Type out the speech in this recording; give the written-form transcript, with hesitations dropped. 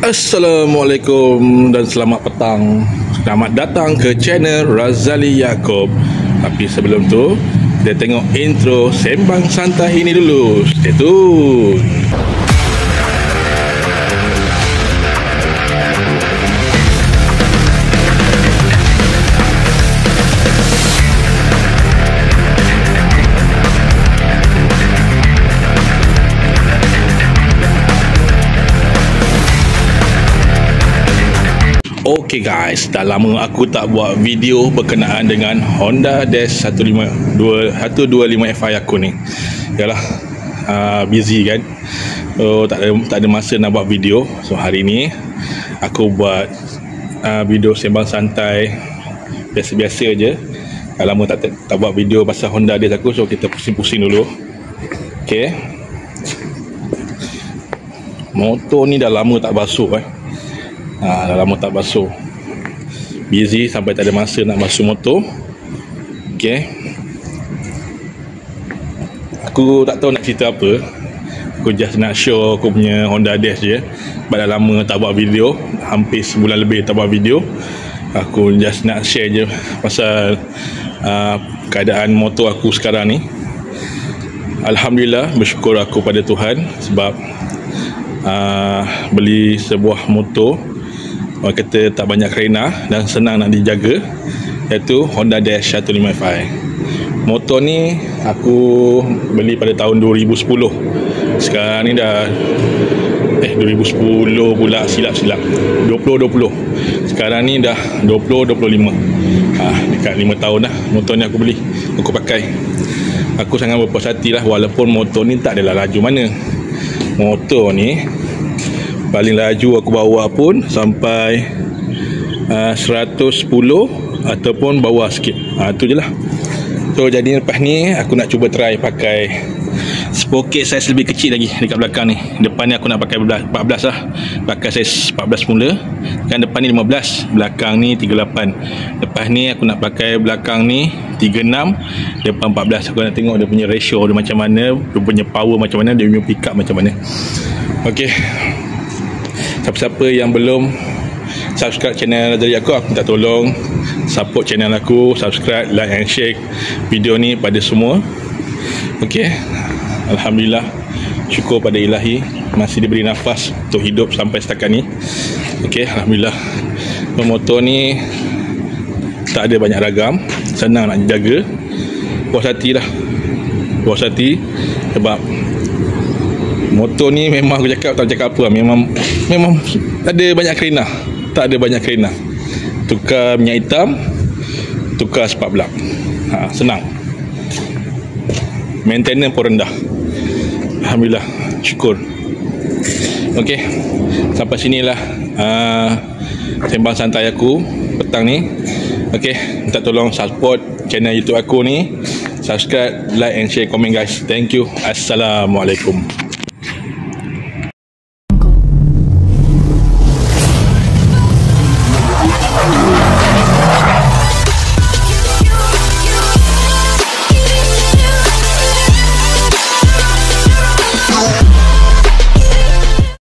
Assalamualaikum dan selamat petang. Selamat datang ke channel Razali Yaakob. Tapi sebelum tu, kita tengok intro Sembang Santai ini dulu. Stay tune. Okay guys, dah lama aku tak buat video berkenaan dengan Honda Dash 125 Fi aku ni. Yalah, busy kan. So tak ada masa nak buat video. So hari ni aku buat video sembang santai biasa-biasa je. Dah lama tak buat video pasal Honda Dash aku, so kita pusing-pusing dulu. Okay. Motor ni dah lama tak basuh dah lama tak basuh. Busy sampai tak ada masa nak basuh motor. Okay. Aku tak tahu nak cerita apa. Aku just nak show aku punya Honda Dash je. Sebab dah lama tak buat video, hampir sebulan lebih tak buat video. Aku just nak share je pasal keadaan motor aku sekarang ni. Alhamdulillah, bersyukur aku pada Tuhan sebab beli sebuah motor, orang kata tak banyak kerena dan senang nak dijaga, iaitu Honda Dash 125 Fi. Motor ni aku beli pada tahun 2010. Sekarang ni dah 2010 pula, silap 2020. Sekarang ni dah 2025. Dekat 5 tahun dah motor ni aku beli, aku pakai. Aku sangat berpuas hati lah, walaupun motor ni tak adalah laju mana. Motor ni paling laju aku bawa pun sampai 110 ataupun bawah sikit. Tu je lah. So jadi lepas ni aku nak cuba try pakai sprocket saiz lebih kecil lagi dekat belakang ni. Depan ni aku nak pakai 14 lah. Pakai saiz 14 mula. Kan depan ni 15, belakang ni 38. Lepas ni aku nak pakai belakang ni 36, depan 14. Aku nak tengok dia punya ratio dia macam mana, dia punya power macam mana, dia punya pick up macam mana. Okey. Siapa-siapa yang belum subscribe channel Razali Yaakob, aku minta tolong support channel aku, subscribe, like and share video ni pada semua. Okey. Alhamdulillah, syukur pada ilahi masih diberi nafas untuk hidup sampai setakat ni. Okey, alhamdulillah. Motor ni tak ada banyak ragam, senang nak jaga. Puas hati lah. Puas hati sebab motor ni memang aku cakap apa, memang tak ada banyak kerena. Tak ada banyak kerena. Tukar minyak hitam, tukar spark plug. Senang. Maintenance pun rendah. Alhamdulillah, syukur. Okey, sampai sinilah sembang santai aku petang ni. Okey, minta tolong support channel YouTube aku ni. Subscribe, like and share, komen guys. Thank you. Assalamualaikum.